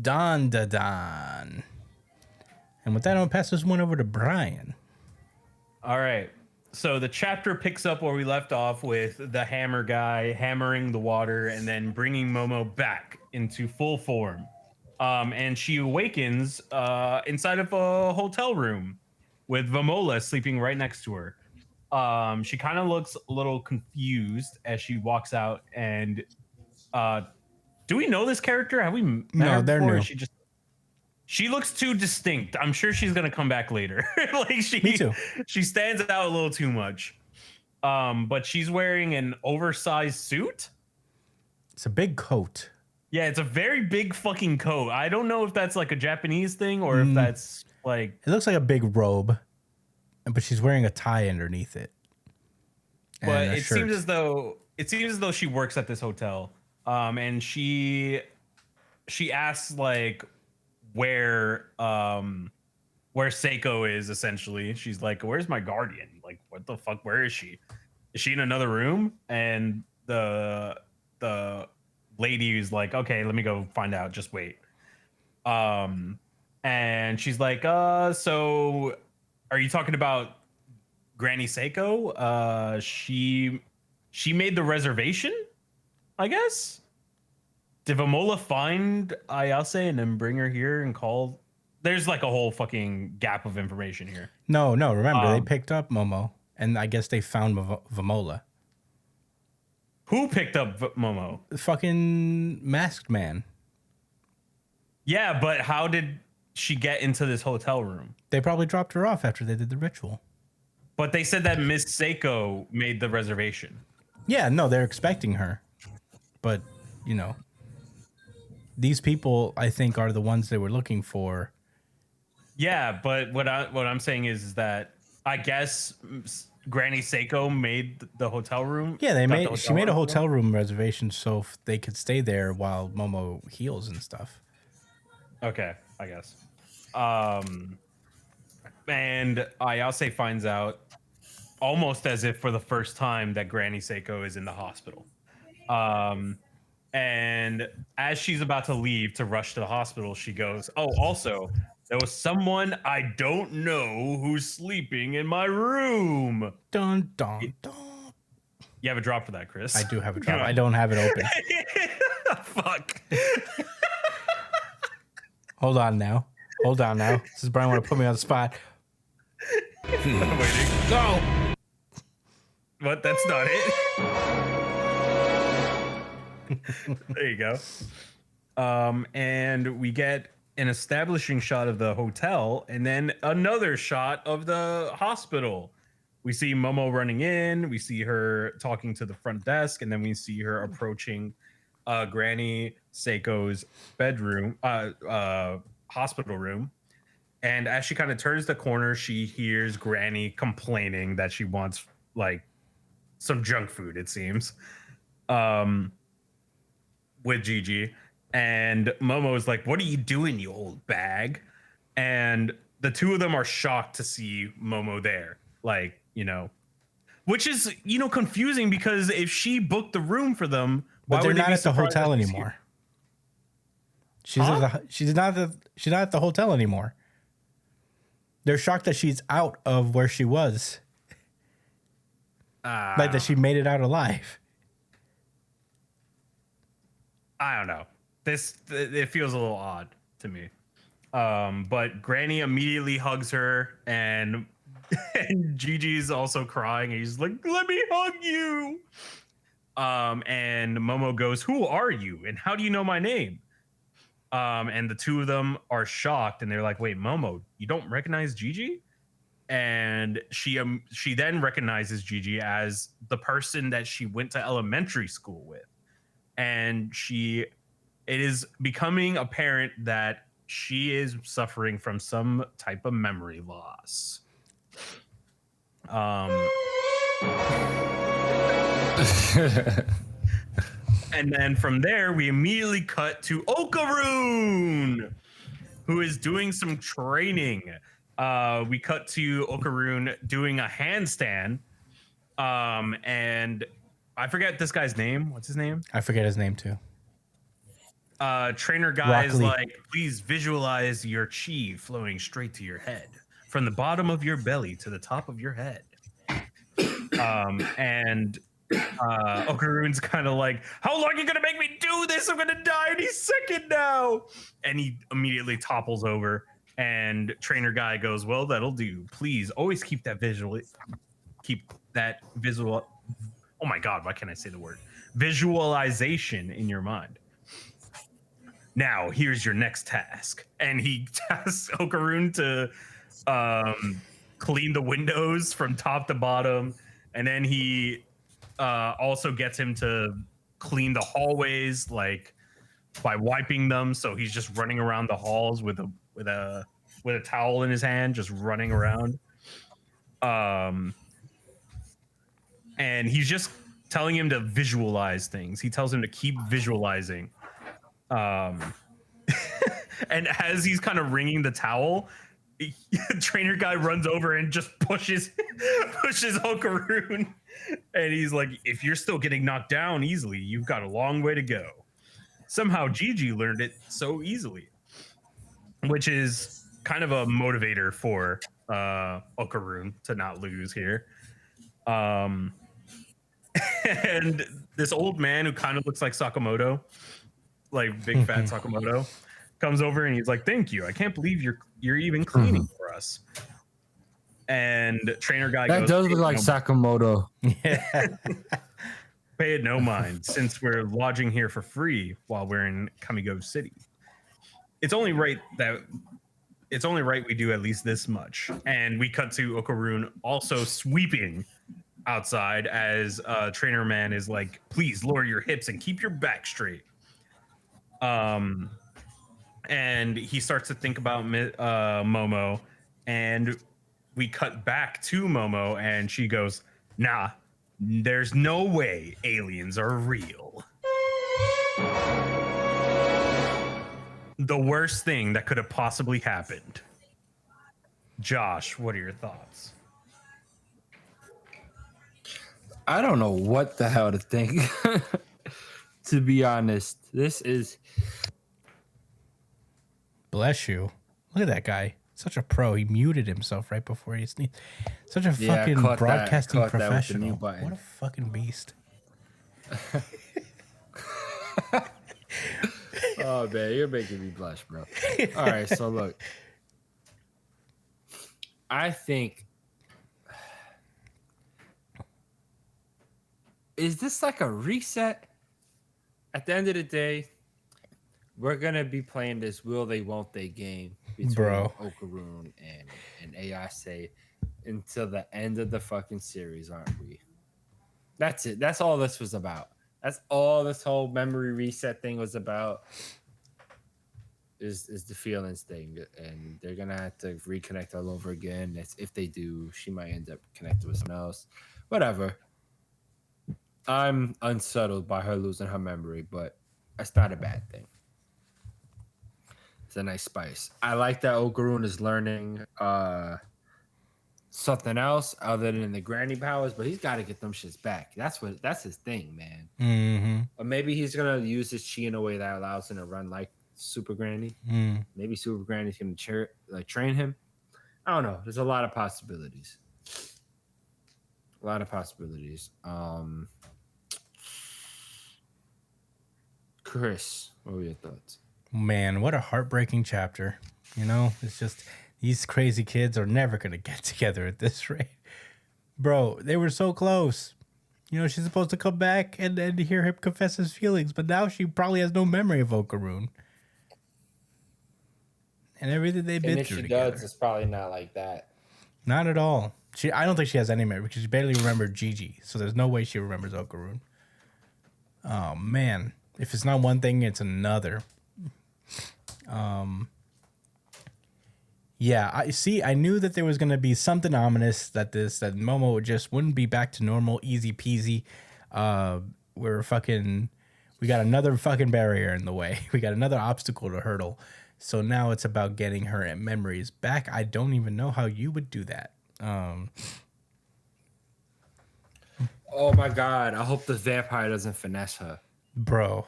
Dandadan. And with that, I'll pass this one over to Brian. All right. So the chapter picks up where we left off with the hammer guy hammering the water and then bringing Momo back into full form. And she awakens inside of a hotel room with Vamola sleeping right next to her. She kind of looks a little confused as she walks out. And do we know this character? Have we met her they're before? new. Or is she looks too distinct. I'm sure she's gonna come back later. Like Me too. she stands out a little too much. But she's wearing an oversized suit. It's a big coat. Yeah, it's a very big fucking coat. I don't know if that's like a Japanese thing or if that's like It looks like a big robe, but she's wearing a tie underneath it. But it seems as though she works at this hotel. And she asks like where Seiko is essentially. She's like, "Where's my guardian? Like, what the fuck? Where is she? Is she in another room?" And the lady is like, "Okay, let me go find out. Just wait." And she's like, so are you talking about Granny Seiko? She made the reservation, I guess. Did Vamola find Ayase and then bring her here and call? There's like a whole fucking gap of information here. No. Remember, they picked up Momo, and I guess they found Vamola. Who picked up Momo? The fucking masked man. Yeah, but how did she get into this hotel room? They probably dropped her off after they did the ritual. But they said that Miss Seiko made the reservation. Yeah, no, they're expecting her. But, you know, these people, I think, are the ones they were looking for. Yeah, but what I'm saying is that I guess Granny Seiko made the hotel room. Yeah, she made a hotel room reservation so they could stay there while Momo heals and stuff. Okay, I guess. And Ayase finds out almost as if for the first time that Granny Seiko is in the hospital. And as she's about to leave to rush to the hospital, she goes, "Oh, also, there was someone I don't know who's sleeping in my room." Dun, dun, dun. You have a drop for that, Chris? I do have a drop. I don't have it open. Fuck. Hold on now. This is Brian want to put me on the spot. I'm waiting. Go. But that's not it. There you go. And we get an establishing shot of the hotel and then another shot of the hospital. We see Momo running in, we see her talking to the front desk, and then we see her approaching Granny Seiko's bedroom, hospital room. And as she kind of turns the corner, she hears Granny complaining that she wants like some junk food, it seems, with Gigi. And Momo's like, "What are you doing, you old bag?" And the two of them are shocked to see Momo there. Like, you know, which is, you know, confusing because if she booked the room for them, but why they're would not they be at the surprised hotel that she's anymore. here? She's not at the hotel anymore. They're shocked that she's out of where she was. Like that she made it out alive. I don't know. It feels a little odd to me. But Granny immediately hugs her, and Gigi's also crying. And he's like, "Let me hug you." And Momo goes, "Who are you? And how do you know my name?" And the two of them are shocked, and they're like, "Wait, Momo, you don't recognize Gigi?" And she then recognizes Gigi as the person that she went to elementary school with. And it is becoming apparent that she is suffering from some type of memory loss. And then from there, we immediately cut to Okaroon, who is doing some training. We cut to Okaroon doing a handstand. And I forget this guy's name. What's his name? I forget his name too. trainer guy Rock is Lee. like, please visualize your chi flowing straight to your head from the bottom of your belly to the top of your head. And Okarune's kind of like, how long are you gonna make me do this? I'm gonna die any second now. And he immediately topples over. And trainer guy goes, well, that'll do. Please always keep that visual. Oh my god, why can't I say the word? Visualization in your mind. Now, here's your next task. And he tasks Okarune to clean the windows from top to bottom. And then he also gets him to clean the hallways, like by wiping them. So he's just running around the halls with a towel in his hand, just running around. And he's just telling him to visualize things. He tells him to keep visualizing. And as he's kind of wringing the towel, trainer guy runs over and just pushes Okaroon. And he's like, if you're still getting knocked down easily, you've got a long way to go. Somehow Gigi learned it so easily, which is kind of a motivator for Okaroon to not lose here. And this old man who kind of looks like Sakamoto, like big fat Sakamoto, comes over and he's like, thank you. I can't believe you're even cleaning for us. And trainer guy That goes, does look like Sakamoto. Yeah. pay it no mind, since we're lodging here for free while we're in Kamigo City. It's only right we do at least this much. And we cut to Okaroon also sweeping outside as trainer man is like, please lower your hips and keep your back straight. And he starts to think about Momo, and we cut back to Momo, and she goes, nah, there's no way aliens are real. The worst thing that could have possibly happened. Josh, what are your thoughts? I don't know what the hell to think. To be honest, this is. Bless you. Look at that guy. Such a pro. He muted himself right before he sneezed. Such a fucking broadcasting professional. What a fucking beast. Oh man, you're making me blush, bro. All right, so look. I think, is this like a reset? At the end of the day, we're gonna be playing this will they won't they game between Okaroon and Ayase until the end of the fucking series, aren't we? That's it. That's all this was about. That's all this whole memory reset thing was about. Is the feelings thing, and they're gonna have to reconnect all over again. That's if they do, she might end up connected with someone else. Whatever. I'm unsettled by her losing her memory, but that's not a bad thing. It's a nice spice. I like that Okaroon is learning something else other than the granny powers, but he's got to get them shits back. That's his thing, man. Mm-hmm. Or maybe he's gonna use his chi in a way that allows him to run like Super Granny. Maybe Super Granny's gonna train him. I don't know. There's a lot of possibilities. Chris, what were your thoughts? Man, what a heartbreaking chapter. You know, it's just these crazy kids are never going to get together at this rate. Bro, they were so close. You know, she's supposed to come back and hear him confess his feelings, but now she probably has no memory of Okaroon. And everything they've been through together. Does, it's probably not like that. Not at all. I don't think she has any memory because she barely remembered Gigi. So there's no way she remembers Okaroon. Oh, man. If it's not one thing, it's another. Yeah, I knew that there was going to be something ominous that Momo just wouldn't be back to normal, easy peasy. We got another fucking barrier in the way. We got another obstacle to hurdle. So now it's about getting her memories back. I don't even know how you would do that. Oh my god! I hope the vampire doesn't finesse her, bro.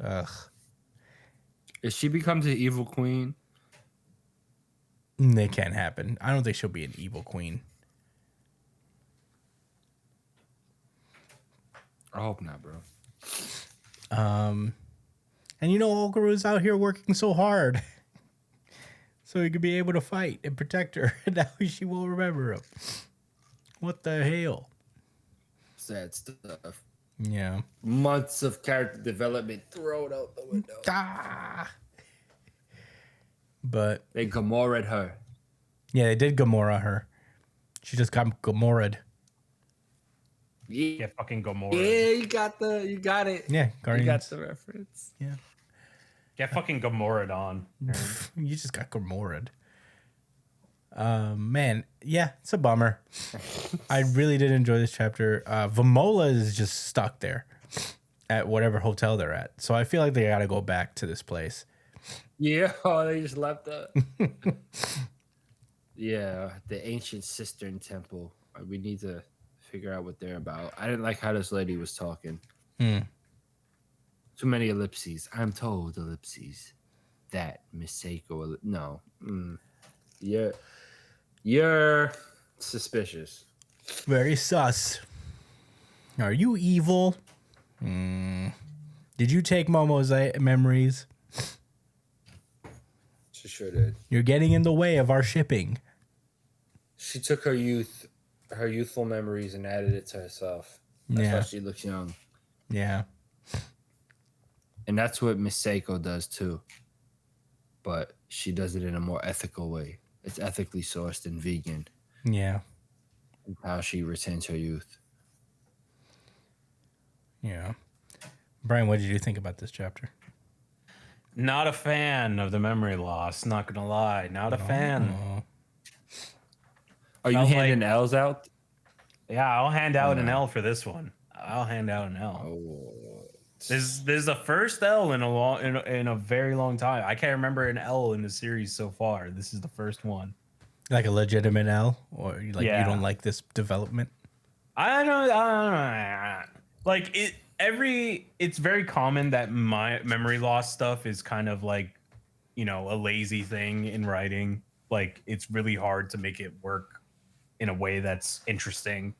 Ugh. If she becomes an evil queen, They can't happen. I don't think she'll be an evil queen. I hope not, bro. And you know, Okaru's out here working so hard. So he could be able to fight and protect her. And now she won't remember him. What the hell? Sad stuff. Yeah. Months of character development thrown out the window. Ah. But They Gamora'd her. yeah, they did Gamora her. She just got Gamora'd. Yeah, Get fucking Gamora. yeah, you got it. Yeah, You Guardians. got the reference. Yeah. Get fucking Gamora on. You just got Gamora'd. Man, yeah, it's a bummer. I really did enjoy this chapter. Vamola is just stuck there at whatever hotel they're at. So I feel like they got to go back to this place. Yeah, they just left the yeah, the ancient cistern temple. We need to figure out what they're about. I didn't like how this lady was talking. Too many ellipses. I'm told ellipses. That Misako. No. You're suspicious. Very sus. Are you evil? Did you take Momo's memories? She sure did. You're getting in the way of our shipping. She took her youthful memories and added it to herself. That's why she looks young. Yeah. And that's what Miss Seiko does too. But she does it in a more ethical way. It's ethically sourced and vegan. Yeah. How she retains her youth. Yeah. Brian, what did you think about this chapter? Not a fan of the memory loss. Not gonna lie. Not a fan. Are you Felt handing L's out? Yeah, I'll hand out an L for this one. I'll hand out an L. Oh. This is the first L in a very long time. I can't remember an L in the series so far. This is the first one. Like a legitimate L? Or you Yeah. don't like this development? I don't know. Like it's very common that my memory loss stuff is kind of like, a lazy thing in writing. Like it's really hard to make it work in a way that's interesting.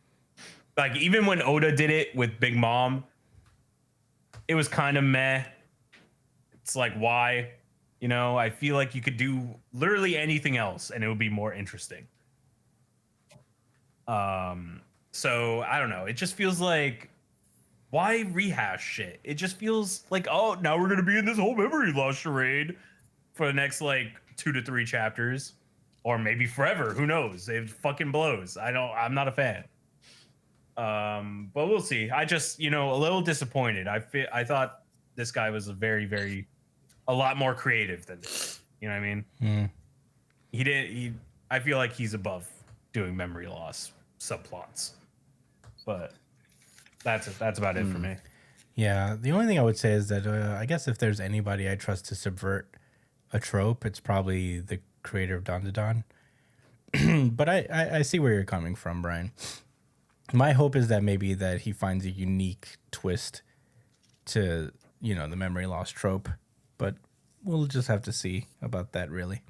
Like even when Oda did it with Big Mom, it was kind of meh. It's like, why? I feel like you could do literally anything else and it would be more interesting. So I don't know. It just feels like, why rehash shit? It just feels like, oh, now we're gonna be in this whole memory loss charade for the next like 2 to 3 chapters, or maybe forever. Who knows? It fucking blows. I'm not a fan. But we'll see. I just, a little disappointed. I thought this guy was a lot more creative than this. You know what I mean? I feel like he's above doing memory loss subplots. But that's about it for me. Yeah. The only thing I would say is that I guess if there's anybody I trust to subvert a trope, it's probably the creator of Dandadan. But I see where you're coming from, Brian. My hope is that maybe that he finds a unique twist to, the memory loss trope. But we'll just have to see about that, really.